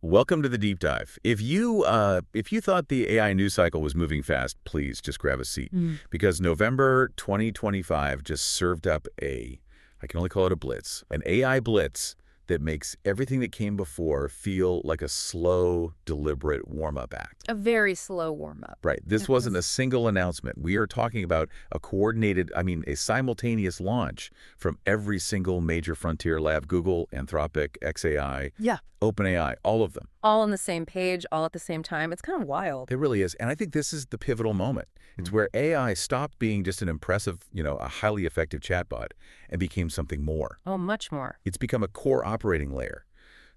Welcome to the deep dive. If you thought the AI news cycle was moving fast, please just grab a seat because November 2025 just served up I can only call it a blitz, an AI blitz that makes everything that came before feel like a slow, deliberate warm-up act. A very slow warm-up. Right. This wasn't a single announcement. We are talking about a a simultaneous launch from every single major frontier lab, Google, Anthropic, XAI, Yeah. OpenAI, all of them. All on the same page, all at the same time. It's kind of wild. It really is. And I think this is the pivotal moment. It's where AI stopped being just an impressive, a highly effective chatbot and became something more. Oh, much more. It's become a core operating layer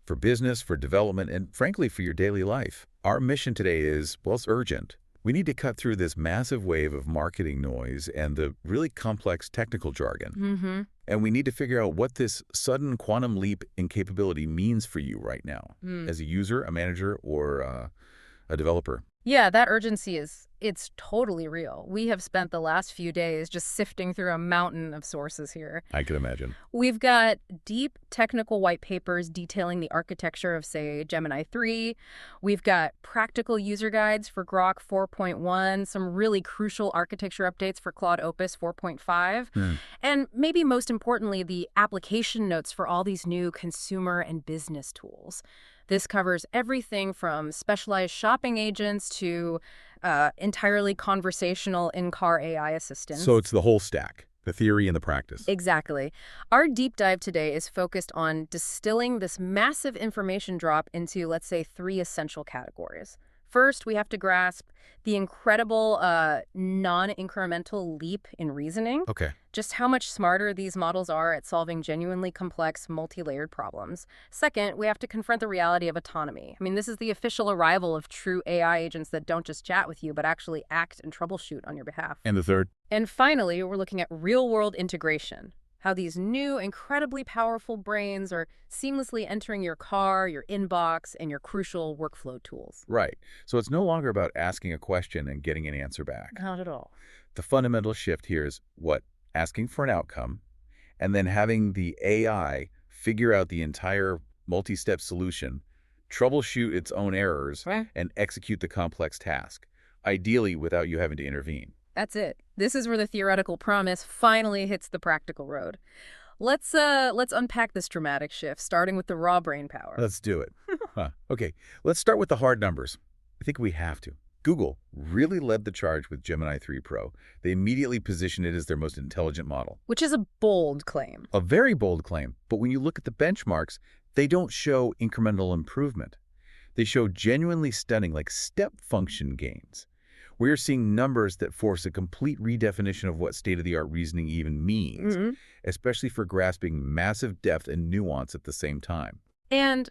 for business, for development, and frankly, for your daily life. Our mission today is, well, it's urgent. We need to cut through this massive wave of marketing noise and the really complex technical jargon. And we need to figure out what this sudden quantum leap in capability means for you right now as a user, a manager, or a developer. Yeah, that urgency it's totally real. We have spent the last few days just sifting through a mountain of sources here. I can imagine. We've got deep technical white papers detailing the architecture of, say, Gemini 3. We've got practical user guides for Grok 4.1, some really crucial architecture updates for Claude Opus 4.5, and maybe most importantly, the application notes for all these new consumer and business tools. This covers everything from specialized shopping agents to entirely conversational in-car AI assistants. So it's the whole stack, the theory and the practice. Exactly. Our deep dive today is focused on distilling this massive information drop into, let's say, 3 essential categories. First, we have to grasp the incredible non-incremental leap in reasoning. Okay. Just how much smarter these models are at solving genuinely complex, multi-layered problems. Second, we have to confront the reality of autonomy. This is the official arrival of true AI agents that don't just chat with you, but actually act and troubleshoot on your behalf. And the third? And finally, we're looking at real-world integration. How these new, incredibly powerful brains are seamlessly entering your car, your inbox, and your crucial workflow tools. Right. So it's no longer about asking a question and getting an answer back. Not at all. The fundamental shift here is what? Asking for an outcome, and then having the AI figure out the entire multi-step solution, troubleshoot its own errors, and execute the complex task, ideally without you having to intervene. That's it. This is where the theoretical promise finally hits the practical road. Let's unpack this dramatic shift, starting with the raw brain power. Let's do it. Okay, let's start with the hard numbers. I think we have to. Google really led the charge with Gemini 3 Pro. They immediately positioned it as their most intelligent model. Which is a bold claim. A very bold claim, but when you look at the benchmarks, they don't show incremental improvement. They show genuinely stunning, step function gains. We're seeing numbers that force a complete redefinition of what state-of-the-art reasoning even means, especially for grasping massive depth and nuance at the same time. And,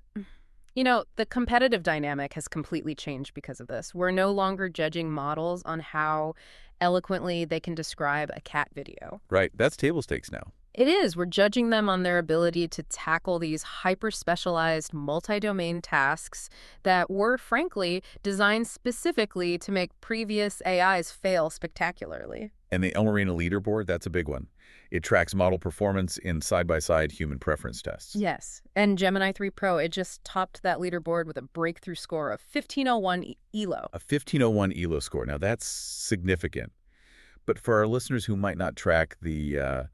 the competitive dynamic has completely changed because of this. We're no longer judging models on how eloquently they can describe a cat video. Right, that's table stakes now. It is. We're judging them on their ability to tackle these hyper-specialized, multi-domain tasks that were, frankly, designed specifically to make previous AIs fail spectacularly. And the El Moreno leaderboard, that's a big one. It tracks model performance in side-by-side human preference tests. Yes. And Gemini 3 Pro, it just topped that leaderboard with a breakthrough score of 1501 ELO. A 1501 ELO score. Now, that's significant. But for our listeners who might not track the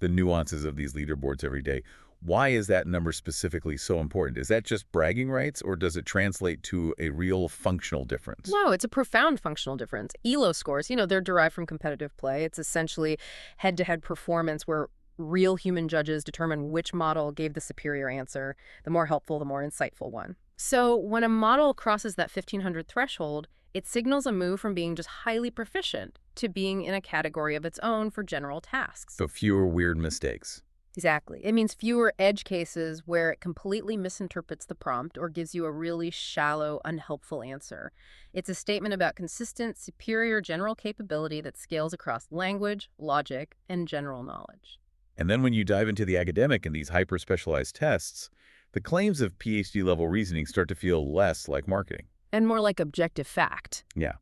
nuances of these leaderboards every day, why is that number specifically so important? Is that just bragging rights, or does it translate to a real functional difference? No, it's a profound functional difference. ELO scores, they're derived from competitive play. It's essentially head-to-head performance where real human judges determine which model gave the superior answer, the more helpful, the more insightful one. So when a model crosses that 1500 threshold, it signals a move from being just highly proficient to being in a category of its own for general tasks. So fewer weird mistakes. Exactly. It means fewer edge cases where it completely misinterprets the prompt or gives you a really shallow, unhelpful answer. It's a statement about consistent, superior general capability that scales across language, logic, and general knowledge. And then when you dive into the academic and these hyper-specialized tests, the claims of PhD-level reasoning start to feel less like marketing. And more like objective fact. Yeah.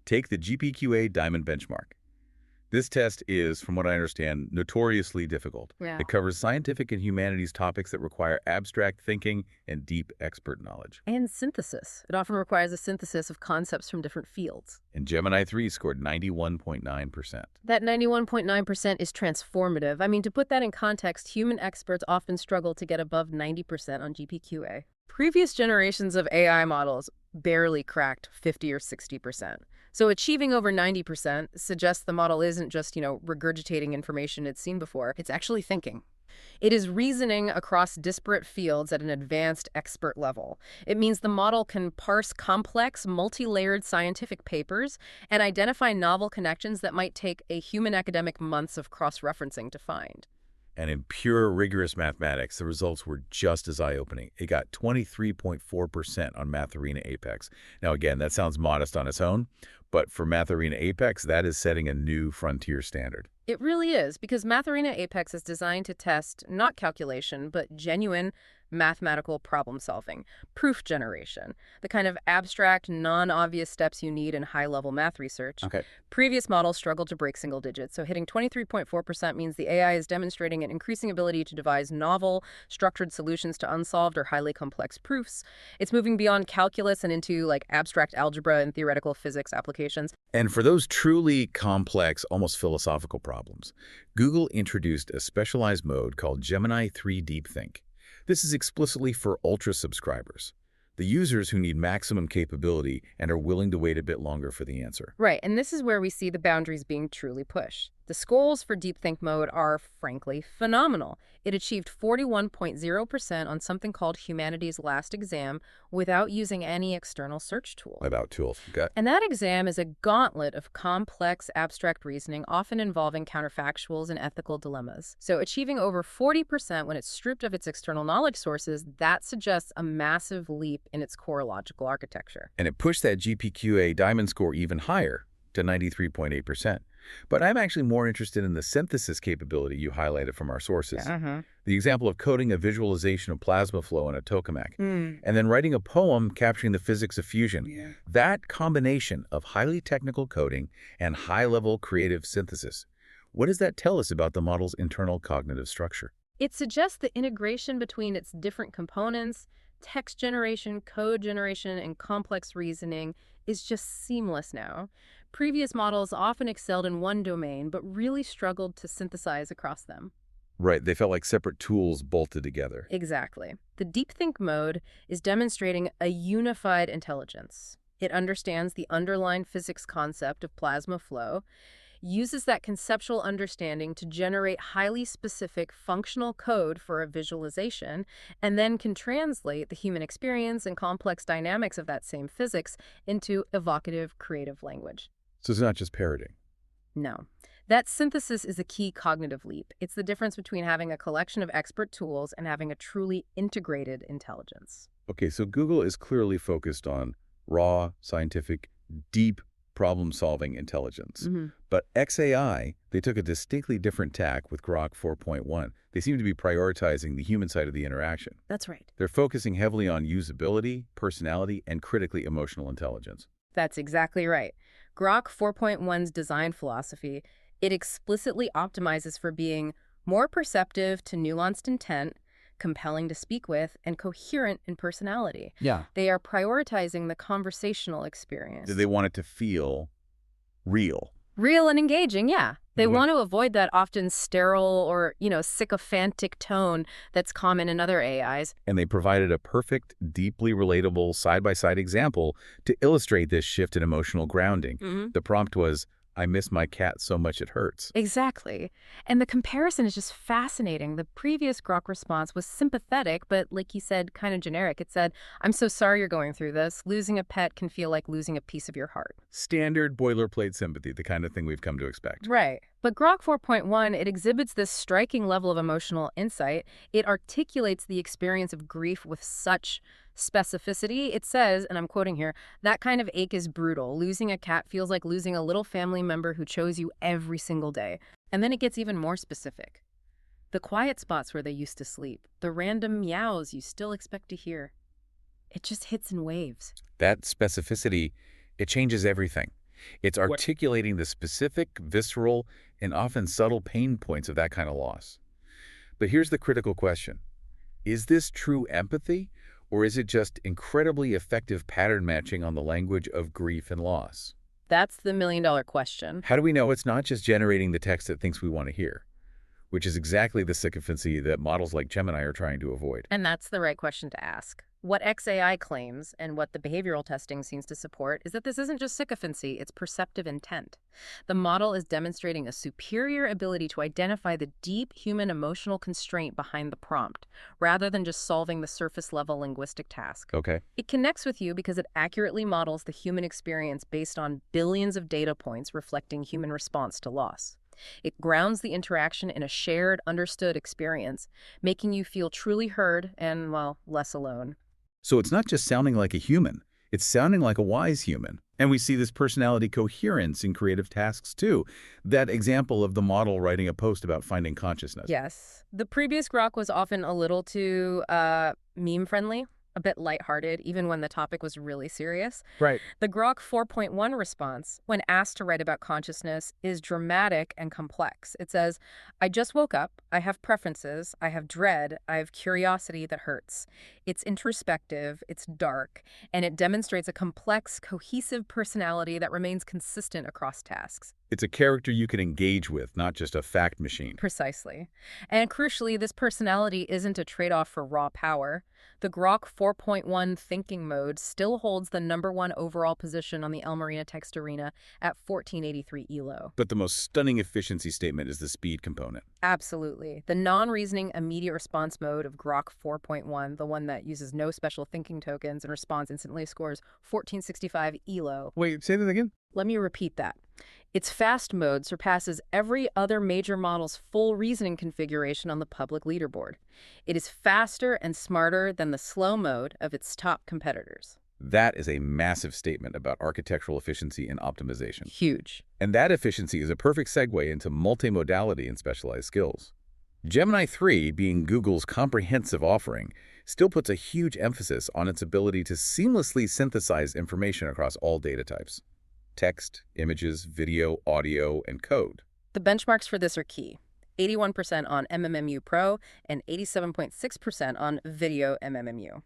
Take the GPQA Diamond benchmark. This test is, from what I understand, notoriously difficult. Yeah. It covers scientific and humanities topics that require abstract thinking and deep expert knowledge. And synthesis. It often requires a synthesis of concepts from different fields. And Gemini 3 scored 91.9%. That 91.9% is transformative. I mean, to put that in context, human experts often struggle to get above 90% on GPQA. Previous generations of AI models barely cracked 50 or 60%. So achieving over 90% suggests the model isn't just, regurgitating information it's seen before. It's actually thinking. It is reasoning across disparate fields at an advanced expert level. It means the model can parse complex, multi-layered scientific papers and identify novel connections that might take a human academic months of cross-referencing to find. And in pure, rigorous mathematics, the results were just as eye-opening. It got 23.4% on Math Arena Apex. Now, again, that sounds modest on its own, but for Math Arena Apex, that is setting a new frontier standard. It really is, because Math Arena Apex is designed to test not calculation, but genuine mathematical problem solving, proof generation, the kind of abstract, non-obvious steps you need in high-level math research. Okay. Previous models struggled to break single digits, so hitting 23.4% means the AI is demonstrating an increasing ability to devise novel, structured solutions to unsolved or highly complex proofs. It's moving beyond calculus and into abstract algebra and theoretical physics applications. And for those truly complex, almost philosophical problems, Google introduced a specialized mode called Gemini 3 DeepThink. This is explicitly for Ultra subscribers, the users who need maximum capability and are willing to wait a bit longer for the answer. Right, and this is where we see the boundaries being truly pushed. The scores for DeepThink mode are, frankly, phenomenal. It achieved 41.0% on something called Humanities Last Exam without using any external search tool. About tools. Got. And that exam is a gauntlet of complex abstract reasoning, often involving counterfactuals and ethical dilemmas. So achieving over 40% when it's stripped of its external knowledge sources, that suggests a massive leap in its core logical architecture. And it pushed that GPQA diamond score even higher to 93.8%. But I'm actually more interested in the synthesis capability you highlighted from our sources. Yeah, The example of coding a visualization of plasma flow in a tokamak, and then writing a poem capturing the physics of fusion. Yeah. That combination of highly technical coding and high-level creative synthesis, what does that tell us about the model's internal cognitive structure? It suggests the integration between its different components, text generation, code generation, and complex reasoning is just seamless now. Previous models often excelled in one domain, but really struggled to synthesize across them. Right, they felt like separate tools bolted together. Exactly. The DeepThink mode is demonstrating a unified intelligence. It understands the underlying physics concept of plasma flow, uses that conceptual understanding to generate highly specific functional code for a visualization, and then can translate the human experience and complex dynamics of that same physics into evocative, creative language. So it's not just parroting. No. That synthesis is a key cognitive leap. It's the difference between having a collection of expert tools and having a truly integrated intelligence. Okay, so Google is clearly focused on raw, scientific, deep problem-solving intelligence. But XAI, they took a distinctly different tack with Grok 4.1. They seem to be prioritizing the human side of the interaction. That's right. They're focusing heavily on usability, personality, and critically emotional intelligence. That's exactly right. Grok 4.1's design philosophy, it explicitly optimizes for being more perceptive to nuanced intent, compelling to speak with, and coherent in personality. Yeah. They are prioritizing the conversational experience. They want it to feel real. Real and engaging, yeah. They want to avoid that often sterile or, sycophantic tone that's common in other AIs. And they provided a perfect, deeply relatable side-by-side example to illustrate this shift in emotional grounding. The prompt was, "I miss my cat so much it hurts." Exactly. And the comparison is just fascinating. The previous Grok response was sympathetic, but like you said, kind of generic. It said, "I'm so sorry you're going through this. Losing a pet can feel like losing a piece of your heart." Standard boilerplate sympathy, the kind of thing we've come to expect. Right. But Grok 4.1, it exhibits this striking level of emotional insight. It articulates the experience of grief with such specificity. It says, and I'm quoting here, "That kind of ache is brutal. Losing a cat feels like losing a little family member who chose you every single day." And then it gets even more specific. The quiet spots where they used to sleep, the random meows you still expect to hear. It just hits in waves. That specificity, it changes everything. It's articulating the specific, visceral, and often subtle pain points of that kind of loss. But here's the critical question. Is this true empathy, or is it just incredibly effective pattern matching on the language of grief and loss? That's the million-dollar question. How do we know it's not just generating the text it thinks we want to hear? Which is exactly the sycophancy that models like Gemini are trying to avoid. And that's the right question to ask. What XAI claims, and what the behavioral testing seems to support, is that this isn't just sycophancy, it's perceptive intent. The model is demonstrating a superior ability to identify the deep human emotional constraint behind the prompt, rather than just solving the surface-level linguistic task. Okay. It connects with you because it accurately models the human experience based on billions of data points reflecting human response to loss. It grounds the interaction in a shared, understood experience, making you feel truly heard and, well, less alone. So it's not just sounding like a human, it's sounding like a wise human. And we see this personality coherence in creative tasks too. That example of the model writing a post about finding consciousness. Yes. The previous Grok was often a little too meme-friendly, a bit lighthearted, even when the topic was really serious. Right. The Grok 4.1 response, when asked to write about consciousness, is dramatic and complex. It says, I just woke up, I have preferences, I have dread, I have curiosity that hurts. It's introspective, it's dark, and it demonstrates a complex, cohesive personality that remains consistent across tasks. It's a character you can engage with, not just a fact machine. Precisely. And crucially, this personality isn't a trade-off for raw power. The Grok 4.1 thinking mode still holds the #1 overall position on the Elmarina text arena at 1483 ELO. But the most stunning efficiency statement is the speed component. Absolutely. The non-reasoning immediate response mode of Grok 4.1, the one that uses no special thinking tokens and responds instantly, scores 1465 ELO. Wait, say that again? Let me repeat that. Its fast mode surpasses every other major model's full reasoning configuration on the public leaderboard. It is faster and smarter than the slow mode of its top competitors. That is a massive statement about architectural efficiency and optimization. Huge. And that efficiency is a perfect segue into multimodality and specialized skills. Gemini 3, being Google's comprehensive offering, still puts a huge emphasis on its ability to seamlessly synthesize information across all data types: text, images, video, audio, and code. The benchmarks for this are key. 81% on MMMU Pro and 87.6% on Video MMMU.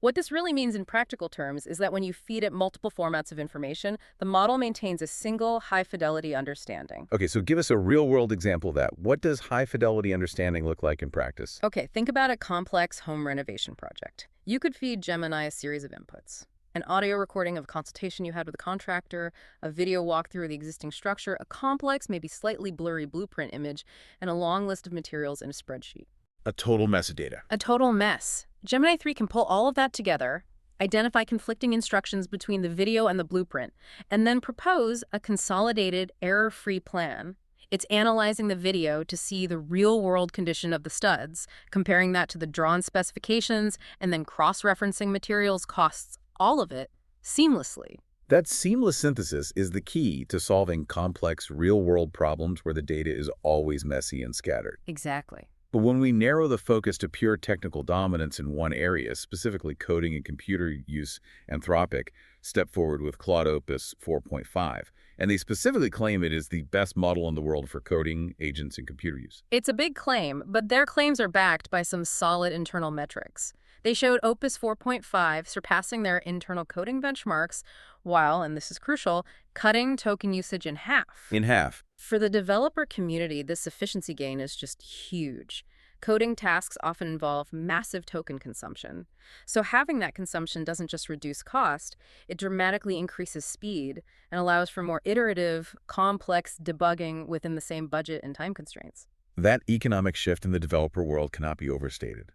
What this really means in practical terms is that when you feed it multiple formats of information, the model maintains a single high-fidelity understanding. Okay, so give us a real-world example of that. What does high-fidelity understanding look like in practice? Okay, think about a complex home renovation project. You could feed Gemini a series of inputs: an audio recording of a consultation you had with a contractor, a video walkthrough of the existing structure, a complex, maybe slightly blurry blueprint image, and a long list of materials in a spreadsheet. A total mess of data. A total mess. Gemini 3 can pull all of that together, identify conflicting instructions between the video and the blueprint, and then propose a consolidated, error-free plan. It's analyzing the video to see the real-world condition of the studs, comparing that to the drawn specifications, and then cross-referencing materials, costs, all of it, seamlessly. That seamless synthesis is the key to solving complex, real-world problems where the data is always messy and scattered. Exactly. But when we narrow the focus to pure technical dominance in one area, specifically coding and computer use, Anthropic stepped forward with Claude Opus 4.5, and they specifically claim it is the best model in the world for coding, agents, and computer use. It's a big claim, but their claims are backed by some solid internal metrics. They showed Opus 4.5 surpassing their internal coding benchmarks while, and this is crucial, cutting token usage in half. In half. For the developer community, this efficiency gain is just huge. Coding tasks often involve massive token consumption. So having that consumption doesn't just reduce cost, it dramatically increases speed and allows for more iterative, complex debugging within the same budget and time constraints. That economic shift in the developer world cannot be overstated.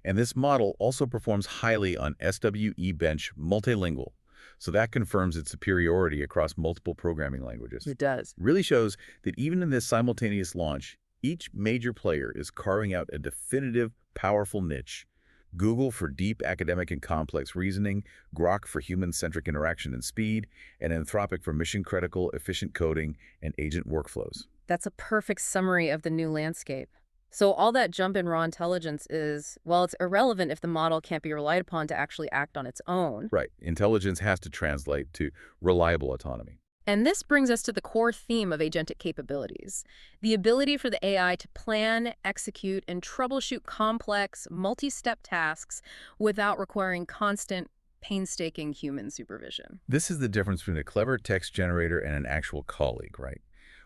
And this model also performs highly on SWE-bench multilingual, so that confirms its superiority across multiple programming languages. It does. Really shows that even in this simultaneous launch, each major player is carving out a definitive, powerful niche. Google for deep academic and complex reasoning, Grok for human-centric interaction and speed, and Anthropic for mission-critical, efficient coding and agent workflows. That's a perfect summary of the new landscape. So all that jump in raw intelligence is, well, it's irrelevant if the model can't be relied upon to actually act on its own. Right. Intelligence has to translate to reliable autonomy. And this brings us to the core theme of agentic capabilities, the ability for the AI to plan, execute, and troubleshoot complex, multi-step tasks without requiring constant, painstaking human supervision. This is the difference between a clever text generator and an actual colleague, right?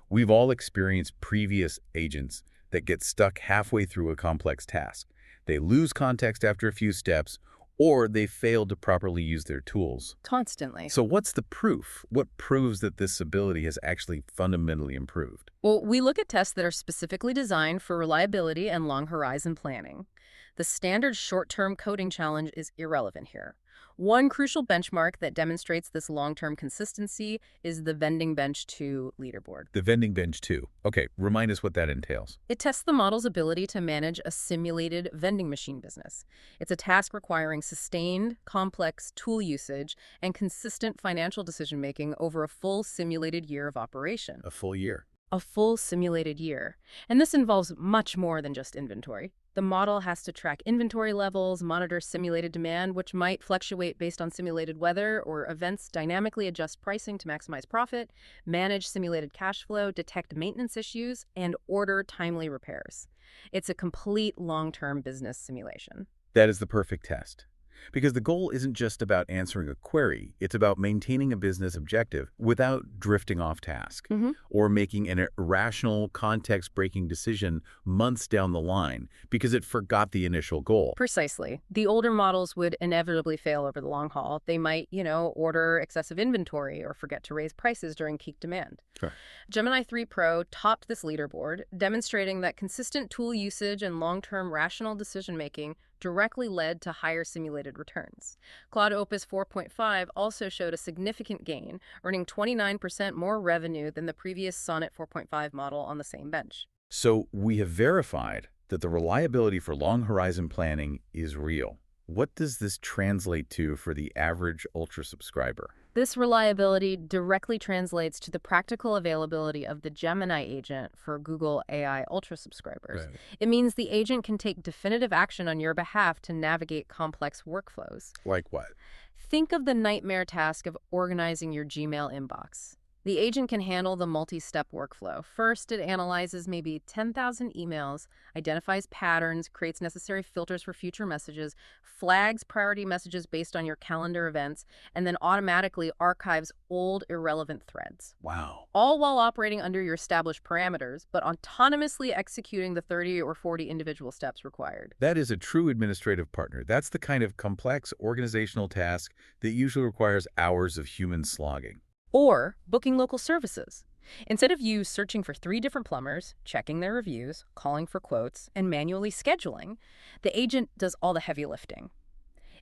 We've all experienced previous agents that get stuck halfway through a complex task. They lose context after a few steps, or they fail to properly use their tools. Constantly. So what's the proof? What proves that this ability has actually fundamentally improved? Well, we look at tests that are specifically designed for reliability and long horizon planning. The standard short-term coding challenge is irrelevant here. One crucial benchmark that demonstrates this long-term consistency is the VendingBench 2 leaderboard. The VendingBench 2. Okay, remind us what that entails. It tests the model's ability to manage a simulated vending machine business. It's a task requiring sustained, complex tool usage and consistent financial decision-making over a full simulated year of operation. A full year. A full simulated year. And this involves much more than just inventory. The model has to track inventory levels, monitor simulated demand, which might fluctuate based on simulated weather or events, dynamically adjust pricing to maximize profit, manage simulated cash flow, detect maintenance issues, and order timely repairs. It's a complete long-term business simulation. That is the perfect test. Because the goal isn't just about answering a query, it's about maintaining a business objective without drifting off task or making an irrational, context-breaking decision months down the line because it forgot the initial goal. Precisely. The older models would inevitably fail over the long haul. They might, order excessive inventory or forget to raise prices during peak demand. Sure. Gemini 3 Pro topped this leaderboard, demonstrating that consistent tool usage and long-term rational decision-making directly led to higher simulated returns. Claude Opus 4.5 also showed a significant gain, earning 29% more revenue than the previous Sonnet 4.5 model on the same bench. So we have verified that the reliability for long horizon planning is real. What does this translate to for the average Ultra subscriber? This reliability directly translates to the practical availability of the Gemini agent for Google AI Ultra subscribers. Right. It means the agent can take definitive action on your behalf to navigate complex workflows. Like what? Think of the nightmare task of organizing your Gmail inbox. The agent can handle the multi-step workflow. First, it analyzes maybe 10,000 emails, identifies patterns, creates necessary filters for future messages, flags priority messages based on your calendar events, and then automatically archives old, irrelevant threads. Wow. All while operating under your established parameters, but autonomously executing the 30 or 40 individual steps required. That is a true administrative partner. That's the kind of complex organizational task that usually requires hours of human slogging. Or booking local services. Instead of you searching for 3 different plumbers, checking their reviews, calling for quotes, and manually scheduling, the agent does all the heavy lifting.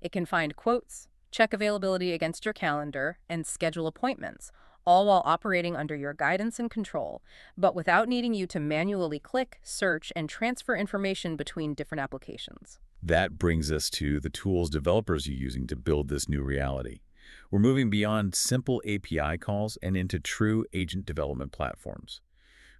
It can find quotes, check availability against your calendar, and schedule appointments, all while operating under your guidance and control, but without needing you to manually click, search, and transfer information between different applications. That brings us to the tools developers are using to build this new reality. We're moving beyond simple API calls and into true agent development platforms.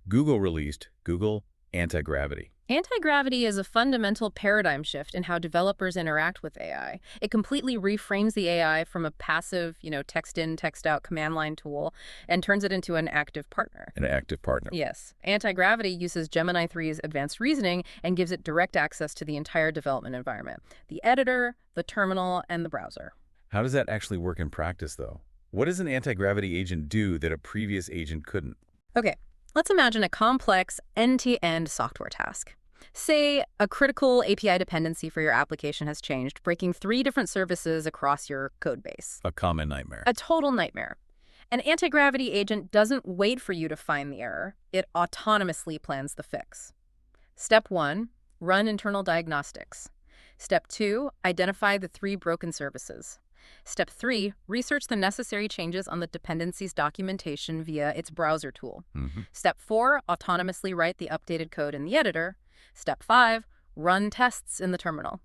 Google released Google Anti-Gravity. Anti-gravity is a fundamental paradigm shift in how developers interact with AI. It completely reframes the AI from a passive, text in, text out command line tool and turns it into an active partner. An active partner. Yes. Anti-gravity uses Gemini 3's advanced reasoning and gives it direct access to the entire development environment, the editor, the terminal, and the browser. How does that actually work in practice, though? What does an anti-gravity agent do that a previous agent couldn't? Okay, let's imagine a complex end-to-end software task. Say a critical API dependency for your application has changed, breaking 3 different services across your code base. A common nightmare. A total nightmare. An anti-gravity agent doesn't wait for you to find the error. It autonomously plans the fix. Step 1, run internal diagnostics. Step 2, identify the 3 broken services. Step 3, research the necessary changes on the dependencies documentation via its browser tool. Step 4, autonomously write the updated code in the editor. Step 5, run tests in the terminal.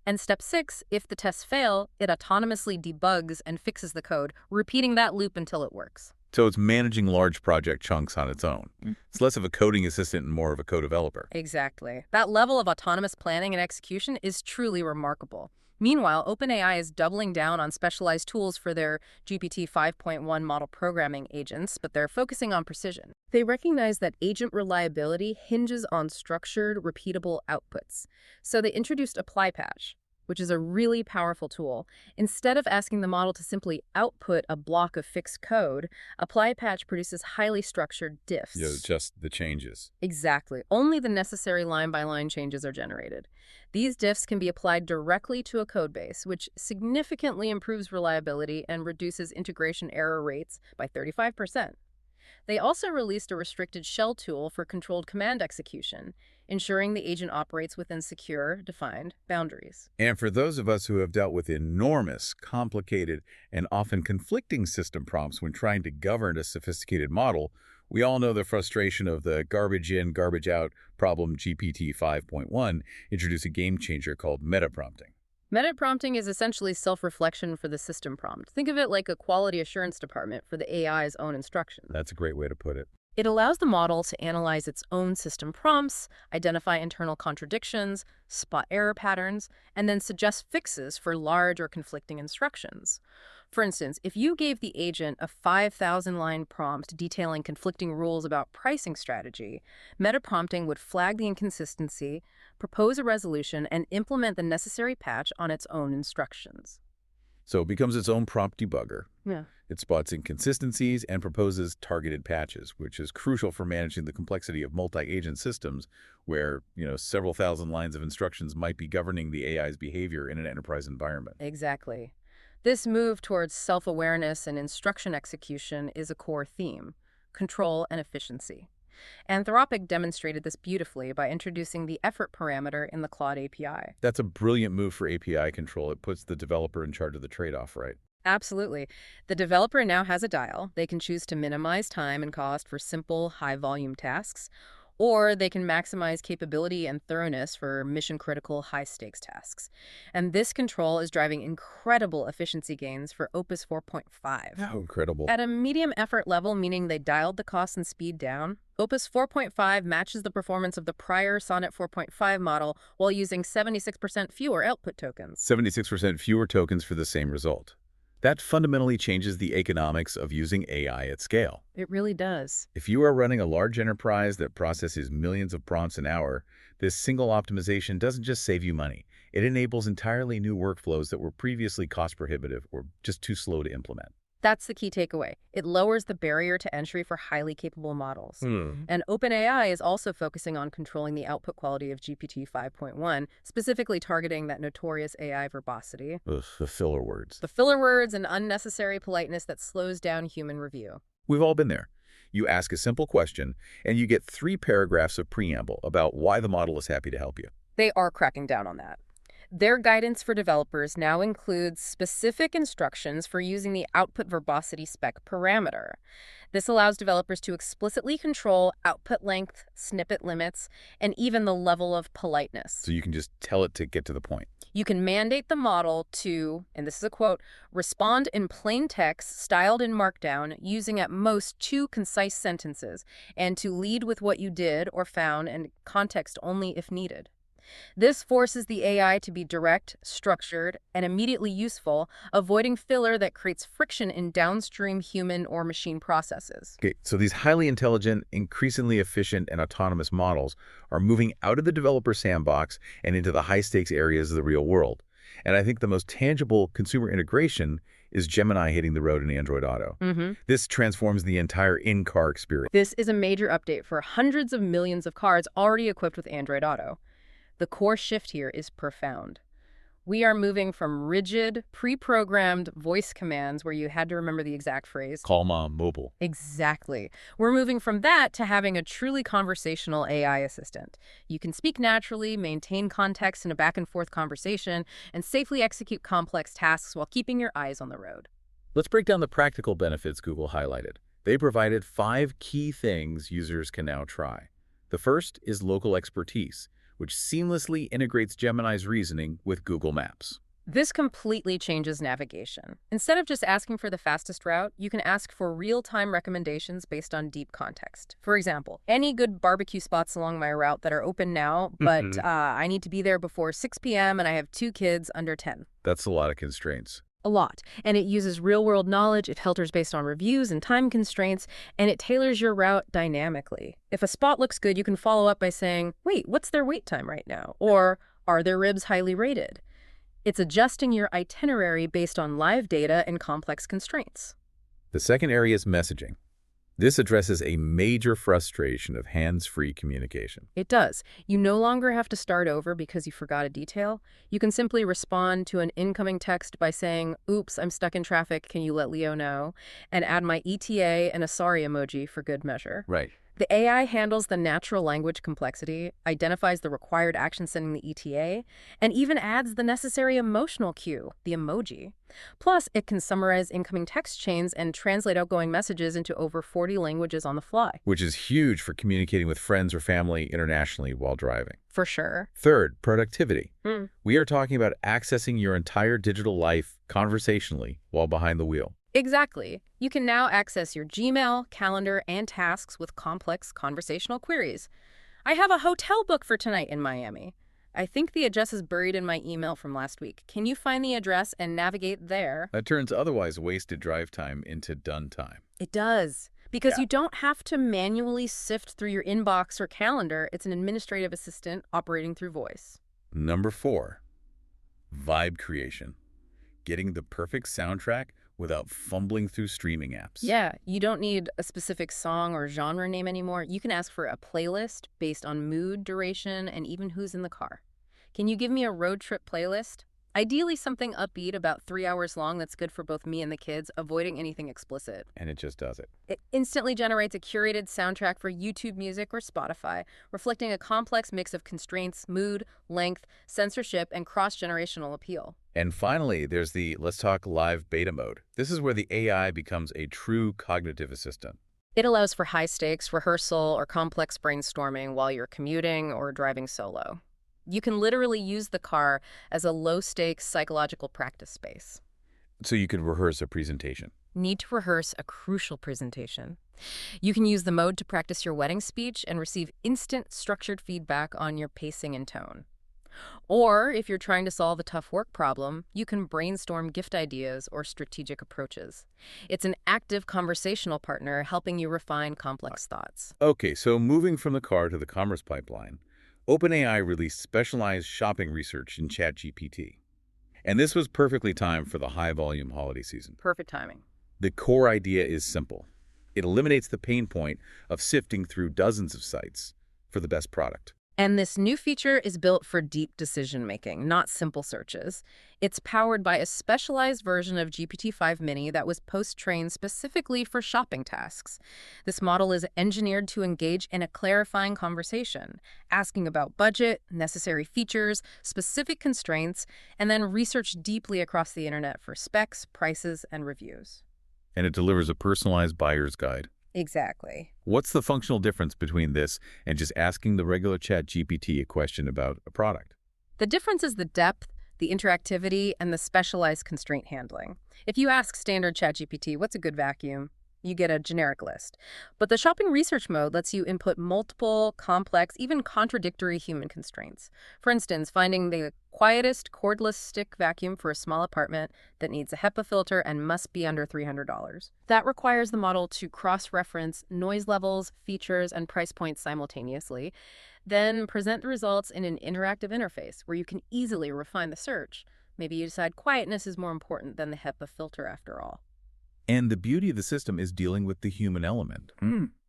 And step 6, if the tests fail, it autonomously debugs and fixes the code, repeating that loop until it works. So it's managing large project chunks on its own. It's less of a coding assistant and more of a co-developer. Exactly. That level of autonomous planning and execution is truly remarkable. Meanwhile, OpenAI is doubling down on specialized tools for their GPT-5.1 model programming agents, but they're focusing on precision. They recognize that agent reliability hinges on structured, repeatable outputs. So they introduced ApplyPatch, which is a really powerful tool. Instead of asking the model to simply output a block of fixed code, ApplyPatch produces highly structured diffs. Just the changes. Exactly. Only the necessary line-by-line changes are generated. These diffs can be applied directly to a codebase, which significantly improves reliability and reduces integration error rates by 35%. They also released a restricted shell tool for controlled command execution, ensuring the agent operates within secure, defined boundaries. And for those of us who have dealt with enormous, complicated, and often conflicting system prompts when trying to govern a sophisticated model, we all know the frustration of the garbage in, garbage out problem. GPT 5.1 introduced a game changer called metaprompting. Metaprompting is essentially self-reflection for the system prompt. Think of it like a quality assurance department for the AI's own instructions. That's a great way to put it. It allows the model to analyze its own system prompts, identify internal contradictions, spot error patterns, and then suggest fixes for large or conflicting instructions. For instance, if you gave the agent a 5,000-line prompt detailing conflicting rules about pricing strategy, metaprompting would flag the inconsistency, propose a resolution, and implement the necessary patch on its own instructions. So it becomes its own prompt debugger. Yeah. It spots inconsistencies and proposes targeted patches, which is crucial for managing the complexity of multi-agent systems where, several thousand lines of instructions might be governing the AI's behavior in an enterprise environment. Exactly. This move towards self-awareness and instruction execution is a core theme: control and efficiency. Anthropic demonstrated this beautifully by introducing the effort parameter in the Claude API. That's a brilliant move for API control. It puts the developer in charge of the trade-off, right? Absolutely. The developer now has a dial. They can choose to minimize time and cost for simple, high-volume tasks, or they can maximize capability and thoroughness for mission-critical, high-stakes tasks. And this control is driving incredible efficiency gains for Opus 4.5. How incredible. At a medium effort level, meaning they dialed the cost and speed down, Opus 4.5 matches the performance of the prior Sonnet 4.5 model while using 76% fewer output tokens. 76% fewer tokens for the same result. That fundamentally changes the economics of using AI at scale. It really does. If you are running a large enterprise that processes millions of prompts an hour, this single optimization doesn't just save you money. It enables entirely new workflows that were previously cost-prohibitive or just too slow to implement. That's the key takeaway. It lowers the barrier to entry for highly capable models. And OpenAI is also focusing on controlling the output quality of GPT 5.1, specifically targeting that notorious AI verbosity. Ugh, the filler words. The filler words and unnecessary politeness that slows down human review. We've all been there. You ask a simple question, and you get 3 paragraphs of preamble about why the model is happy to help you. They are cracking down on that. Their guidance for developers now includes specific instructions for using the output verbosity spec parameter. This allows developers to explicitly control output length, snippet limits, and even the level of politeness. So you can just tell it to get to the point. You can mandate the model to, and this is a quote, respond in plain text styled in Markdown using at most 2 concise sentences, and to lead with what you did or found and context only if needed. This forces the AI to be direct, structured, and immediately useful, avoiding filler that creates friction in downstream human or machine processes. Okay, so these highly intelligent, increasingly efficient, and autonomous models are moving out of the developer sandbox and into the high-stakes areas of the real world. And I think the most tangible consumer integration is Gemini hitting the road in Android Auto. This transforms the entire in-car experience. This is a major update for hundreds of millions of cars already equipped with Android Auto. The core shift here is profound. We are moving from rigid, pre-programmed voice commands where you had to remember the exact phrase. Call mom mobile. Exactly. We're moving from that to having a truly conversational AI assistant. You can speak naturally, maintain context in a back-and-forth conversation, and safely execute complex tasks while keeping your eyes on the road. Let's break down the practical benefits Google highlighted. They provided 5 key things users can now try. The first is local expertise, which seamlessly integrates Gemini's reasoning with Google Maps. This completely changes navigation. Instead of just asking for the fastest route, you can ask for real-time recommendations based on deep context. For example, any good barbecue spots along my route that are open now, but I need to be there before 6 p.m. and I have 2 kids under 10. That's a lot of constraints. A lot. And it uses real-world knowledge, it filters based on reviews and time constraints, and it tailors your route dynamically. If a spot looks good, you can follow up by saying, wait, what's their wait time right now? Or, are their ribs highly rated? It's adjusting your itinerary based on live data and complex constraints. The second area is messaging. This addresses a major frustration of hands-free communication. It does. You no longer have to start over because you forgot a detail. You can simply respond to an incoming text by saying, oops, I'm stuck in traffic, can you let Leo know? And add my ETA and a sorry emoji for good measure. Right. The AI handles the natural language complexity, identifies the required action sending the ETA, and even adds the necessary emotional cue, the emoji. Plus, it can summarize incoming text chains and translate outgoing messages into over 40 languages on the fly. Which is huge for communicating with friends or family internationally while driving. For sure. Third, productivity. We are talking about accessing your entire digital life conversationally while behind the wheel. Exactly. You can now access your Gmail, calendar, and tasks with complex conversational queries. I have a hotel book for tonight in Miami. I think the address is buried in my email from last week. Can you find the address and navigate there? That turns otherwise wasted drive time into done time. It does. Because you don't have to manually sift through your inbox or calendar. It's an administrative assistant operating through voice. Number 4, vibe creation. Getting the perfect soundtrack without fumbling through streaming apps. Yeah, you don't need a specific song or genre name anymore. You can ask for a playlist based on mood, duration, and even who's in the car. Can you give me a road trip playlist? Ideally something upbeat about 3 hours long that's good for both me and the kids, avoiding anything explicit. And it just does it. It instantly generates a curated soundtrack for YouTube Music or Spotify, reflecting a complex mix of constraints, mood, length, censorship, and cross-generational appeal. And finally, there's the Let's Talk Live beta mode. This is where the AI becomes a true cognitive assistant. It allows for high-stakes rehearsal or complex brainstorming while you're commuting or driving solo. You can literally use the car as a low-stakes psychological practice space. So you could rehearse a presentation. Need to rehearse a crucial presentation. You can use the mode to practice your wedding speech and receive instant structured feedback on your pacing and tone. Or, if you're trying to solve a tough work problem, you can brainstorm gift ideas or strategic approaches. It's an active conversational partner helping you refine complex thoughts. Okay, so moving from the car to the commerce pipeline, OpenAI released specialized shopping research in ChatGPT. And this was perfectly timed for the high-volume holiday season. Perfect timing. The core idea is simple. It eliminates the pain point of sifting through dozens of sites for the best product. And this new feature is built for deep decision-making, not simple searches. It's powered by a specialized version of GPT-5 Mini that was post-trained specifically for shopping tasks. This model is engineered to engage in a clarifying conversation, asking about budget, necessary features, specific constraints, and then research deeply across the internet for specs, prices, and reviews. And it delivers a personalized buyer's guide. Exactly. What's the functional difference between this and just asking the regular ChatGPT a question about a product? The difference is the depth, the interactivity, and the specialized constraint handling. If you ask standard ChatGPT, what's a good vacuum? You get a generic list. But the shopping research mode lets you input multiple, complex, even contradictory human constraints. For instance, finding the quietest cordless stick vacuum for a small apartment that needs a HEPA filter and must be under $300. That requires the model to cross-reference noise levels, features, and price points simultaneously, then present the results in an interactive interface where you can easily refine the search. Maybe you decide quietness is more important than the HEPA filter after all. And the beauty of the system is dealing with the human element.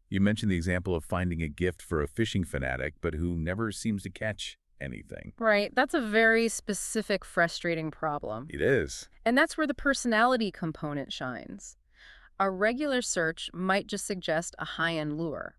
You mentioned the example of finding a gift for a fishing fanatic, but who never seems to catch anything. Right. That's a very specific, frustrating problem. It is. And that's where the personality component shines. A regular search might just suggest a high-end lure.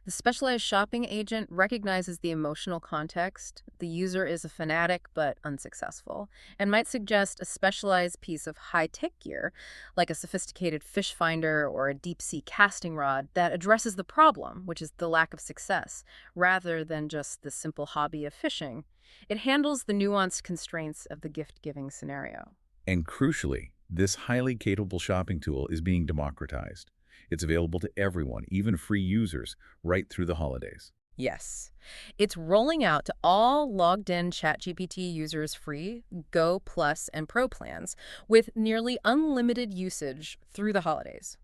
The specialized shopping agent recognizes the emotional context. The user is a fanatic but unsuccessful, and might suggest a specialized piece of high-tech gear, like a sophisticated fish finder or a deep-sea casting rod, that addresses the problem, which is the lack of success, rather than just the simple hobby of fishing. It handles the nuanced constraints of the gift-giving scenario. And crucially, this highly capable shopping tool is being democratized. It's available to everyone, even free users, right through the holidays. Yes. It's rolling out to all logged-in ChatGPT users free, Go, Plus, and Pro plans, with nearly unlimited usage through the holidays.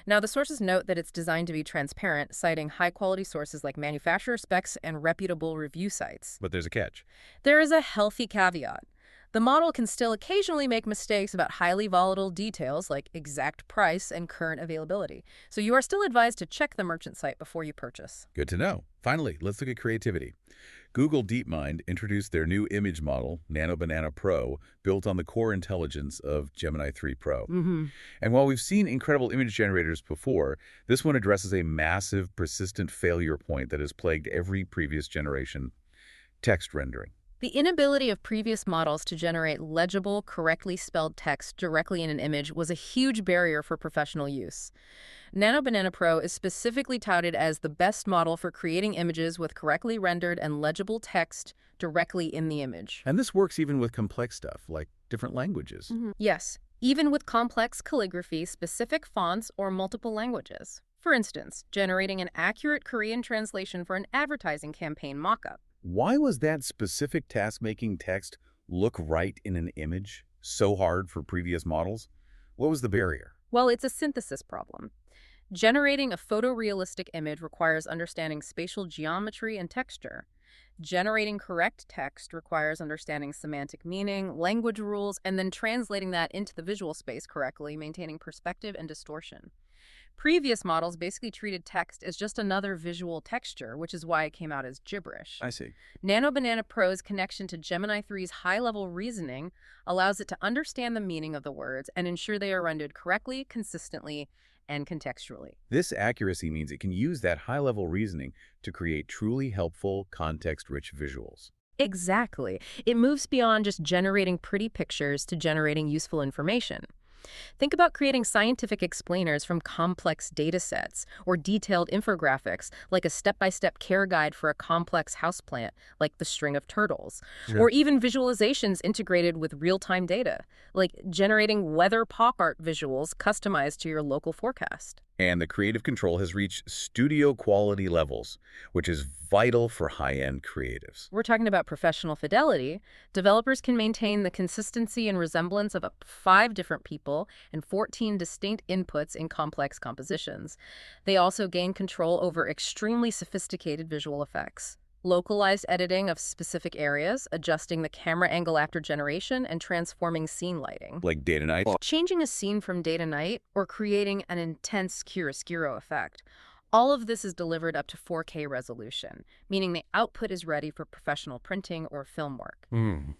Now, the sources note that it's designed to be transparent, citing high-quality sources like manufacturer specs and reputable review sites. But there's a catch. There is a healthy caveat. The model can still occasionally make mistakes about highly volatile details like exact price and current availability, so you are still advised to check the merchant site before you purchase. Good to know. Finally, let's look at creativity. Google DeepMind introduced their new image model, Nano Banana Pro, built on the core intelligence of Gemini 3 Pro. And while we've seen incredible image generators before, this one addresses a massive, persistent failure point that has plagued every previous generation: text rendering. The inability of previous models to generate legible, correctly spelled text directly in an image was a huge barrier for professional use. Nano Banana Pro is specifically touted as the best model for creating images with correctly rendered and legible text directly in the image. And this works even with complex stuff, like different languages. Yes, even with complex calligraphy, specific fonts, or multiple languages. For instance, generating an accurate Korean translation for an advertising campaign mockup. Why was that specific task-making text look right in an image so hard for previous models? What was the barrier? Well, it's a synthesis problem. Generating a photorealistic image requires understanding spatial geometry and texture. Generating correct text requires understanding semantic meaning, language rules, and then translating that into the visual space correctly, maintaining perspective and distortion. Previous models basically treated text as just another visual texture, which is why it came out as gibberish. I see. Nano Banana Pro's connection to Gemini 3's high-level reasoning allows it to understand the meaning of the words and ensure they are rendered correctly, consistently, and contextually. This accuracy means it can use that high-level reasoning to create truly helpful, context-rich visuals. Exactly. It moves beyond just generating pretty pictures to generating useful information. Think about creating scientific explainers from complex data sets or detailed infographics like a step-by-step care guide for a complex houseplant like the string of turtles, or even visualizations integrated with real-time data like generating weather pop art visuals customized to your local forecast. And the creative control has reached studio quality levels, which is vital for high-end creatives. We're talking about professional fidelity. Developers can maintain the consistency and resemblance of up to 5 different people and 14 distinct inputs in complex compositions. They also gain control over extremely sophisticated visual effects. Localized editing of specific areas, adjusting the camera angle after generation, and transforming scene lighting. Like day to night? Changing a scene from day to night or creating an intense chiaroscuro effect. All of this is delivered up to 4K resolution, meaning the output is ready for professional printing or film work.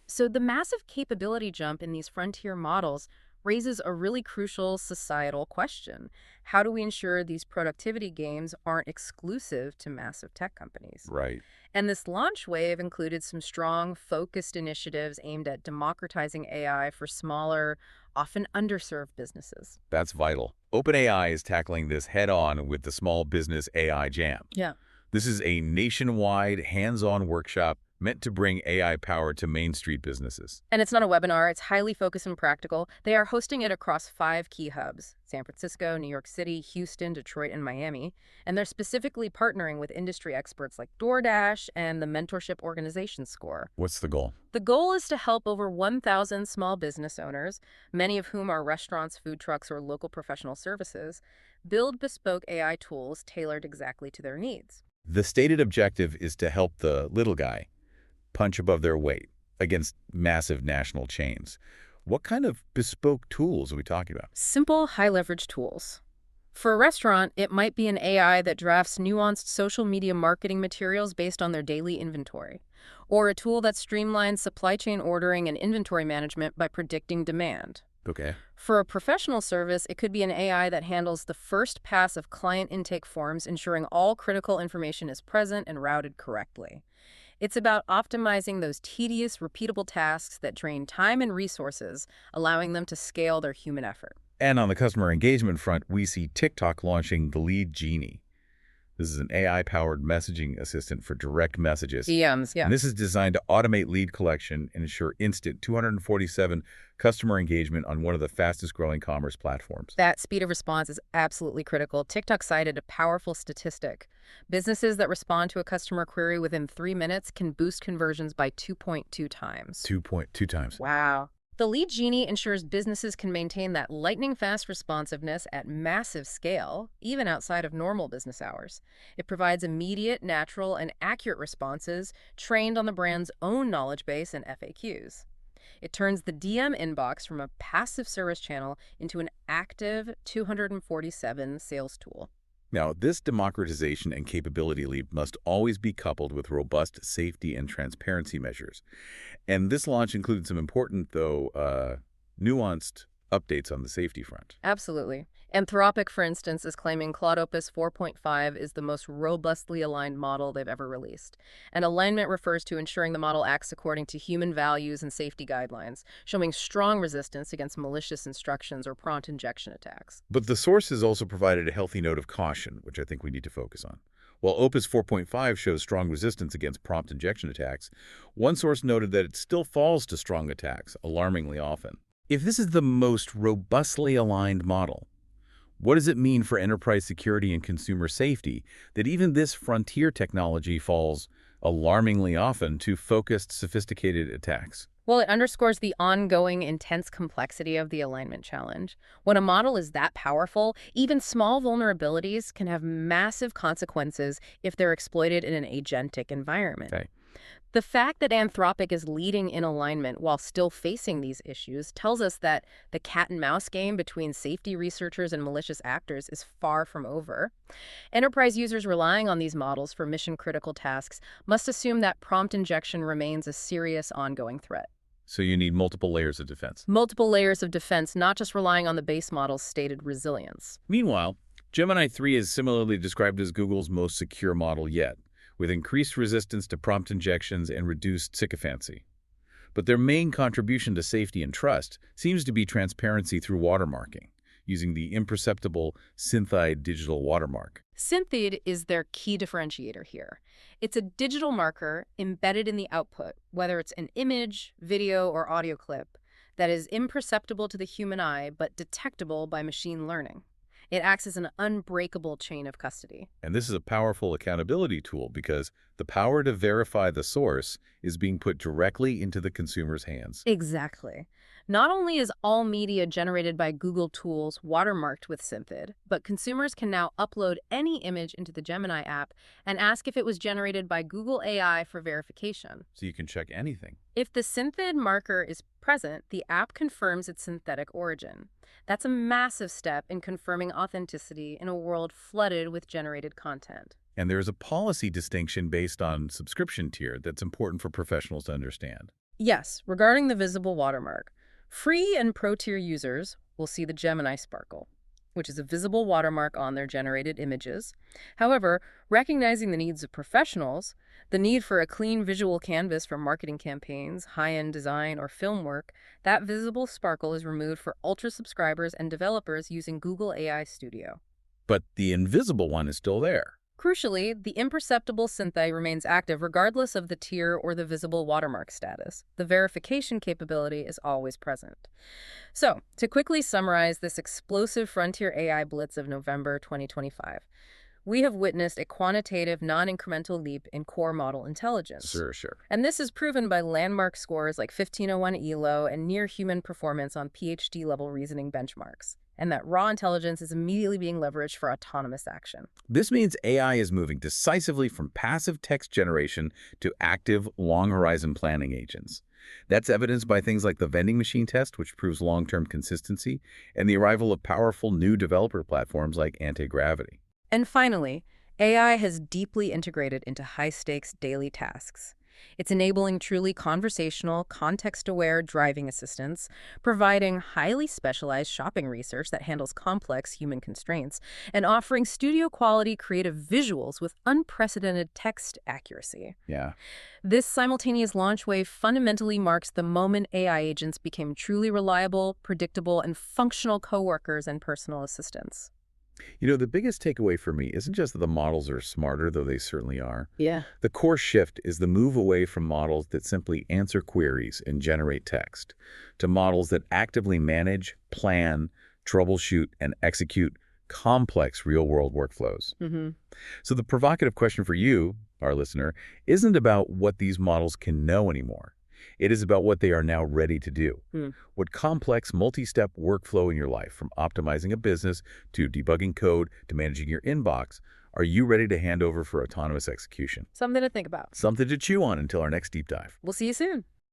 So the massive capability jump in these frontier models raises a really crucial societal question. How do we ensure these productivity gains aren't exclusive to massive tech companies? Right. And this launch wave included some strong, focused initiatives aimed at democratizing AI for smaller, often underserved businesses. That's vital. OpenAI is tackling this head-on with the Small Business AI Jam. Yeah. This is a nationwide, hands-on workshop meant to bring AI power to Main Street businesses. And it's not a webinar, it's highly focused and practical. They are hosting it across 5 key hubs: San Francisco, New York City, Houston, Detroit, and Miami. And they're specifically partnering with industry experts like DoorDash and the mentorship organization SCORE. What's the goal? The goal is to help over 1,000 small business owners, many of whom are restaurants, food trucks, or local professional services, build bespoke AI tools tailored exactly to their needs. The stated objective is to help the little guy punch above their weight against massive national chains. What kind of bespoke tools are we talking about? Simple, high-leverage tools. For a restaurant, it might be an AI that drafts nuanced social media marketing materials based on their daily inventory, or a tool that streamlines supply chain ordering and inventory management by predicting demand. Okay. For a professional service, it could be an AI that handles the first pass of client intake forms, ensuring all critical information is present and routed correctly. It's about optimizing those tedious, repeatable tasks that drain time and resources, allowing them to scale their human effort. And on the customer engagement front, we see TikTok launching the Lead Genie. This is an AI-powered messaging assistant for direct messages. DMs, yeah. And this is designed to automate lead collection and ensure instant 247 customer engagement on one of the fastest-growing commerce platforms. That speed of response is absolutely critical. TikTok cited a powerful statistic. Businesses that respond to a customer query within 3 minutes can boost conversions by 2.2 times. 2.2 times. Wow. The Lead Genie ensures businesses can maintain that lightning-fast responsiveness at massive scale, even outside of normal business hours. It provides immediate, natural, and accurate responses trained on the brand's own knowledge base and FAQs. It turns the DM inbox from a passive service channel into an active 247 sales tool. Now, this democratization and capability leap must always be coupled with robust safety and transparency measures. And this launch included some important, though, nuanced updates on the safety front. Absolutely. Anthropic, for instance, is claiming Claude Opus 4.5 is the most robustly aligned model they've ever released. And alignment refers to ensuring the model acts according to human values and safety guidelines, showing strong resistance against malicious instructions or prompt injection attacks. But the sources also provided a healthy note of caution, which I think we need to focus on. While Opus 4.5 shows strong resistance against prompt injection attacks, one source noted that it still falls to strong attacks, alarmingly often. If this is the most robustly aligned model, what does it mean for enterprise security and consumer safety that even this frontier technology falls alarmingly often to focused, sophisticated attacks? Well, it underscores the ongoing, intense complexity of the alignment challenge. When a model is that powerful, even small vulnerabilities can have massive consequences if they're exploited in an agentic environment. Okay. The fact that Anthropic is leading in alignment while still facing these issues tells us that the cat-and-mouse game between safety researchers and malicious actors is far from over. Enterprise users relying on these models for mission-critical tasks must assume that prompt injection remains a serious ongoing threat. So you need multiple layers of defense. Multiple layers of defense, not just relying on the base model's stated resilience. Meanwhile, Gemini 3 is similarly described as Google's most secure model yet, with increased resistance to prompt injections and reduced sycophancy. But their main contribution to safety and trust seems to be transparency through watermarking, using the imperceptible Synthide digital watermark. Synthide is their key differentiator here. It's a digital marker embedded in the output, whether it's an image, video, or audio clip, that is imperceptible to the human eye but detectable by machine learning. It acts as an unbreakable chain of custody. And this is a powerful accountability tool because the power to verify the source is being put directly into the consumer's hands. Exactly. Not only is all media generated by Google tools watermarked with Synthid, but consumers can now upload any image into the Gemini app and ask if it was generated by Google AI for verification. So you can check anything. If the Synthid marker is present, the app confirms its synthetic origin. That's a massive step in confirming authenticity in a world flooded with generated content. And there is a policy distinction based on subscription tier that's important for professionals to understand. Yes, regarding the visible watermark, free and pro tier users will see the Gemini Sparkle, which is a visible watermark on their generated images. However, recognizing the needs of professionals, the need for a clean visual canvas for marketing campaigns, high-end design, or film work, that visible sparkle is removed for ultra subscribers and developers using Google AI Studio. But the invisible one is still there. Crucially, the imperceptible Synthide remains active regardless of the tier or the visible watermark status. The verification capability is always present. So, to quickly summarize this explosive frontier AI blitz of November 2025, we have witnessed a quantitative, non-incremental leap in core model intelligence. Sure. And this is proven by landmark scores like 1501 ELO and near-human performance on PhD-level reasoning benchmarks, and that raw intelligence is immediately being leveraged for autonomous action. This means AI is moving decisively from passive text generation to active, long-horizon planning agents. That's evidenced by things like the vending machine test, which proves long-term consistency, and the arrival of powerful new developer platforms like Anti-Gravity. And finally, AI has deeply integrated into high-stakes daily tasks. It's enabling truly conversational, context-aware driving assistance, providing highly specialized shopping research that handles complex human constraints, and offering studio-quality creative visuals with unprecedented text accuracy. Yeah. This simultaneous launch wave fundamentally marks the moment AI agents became truly reliable, predictable, and functional coworkers and personal assistants. The biggest takeaway for me isn't just that the models are smarter, though they certainly are. Yeah. The core shift is the move away from models that simply answer queries and generate text to models that actively manage, plan, troubleshoot, and execute complex real-world workflows. Mm-hmm. So the provocative question for you, our listener, isn't about what these models can know anymore. It is about what they are now ready to do. What complex multi-step workflow in your life, from optimizing a business to debugging code to managing your inbox, are you ready to hand over for autonomous execution? Something to think about. Something to chew on until our next deep dive. We'll see you soon.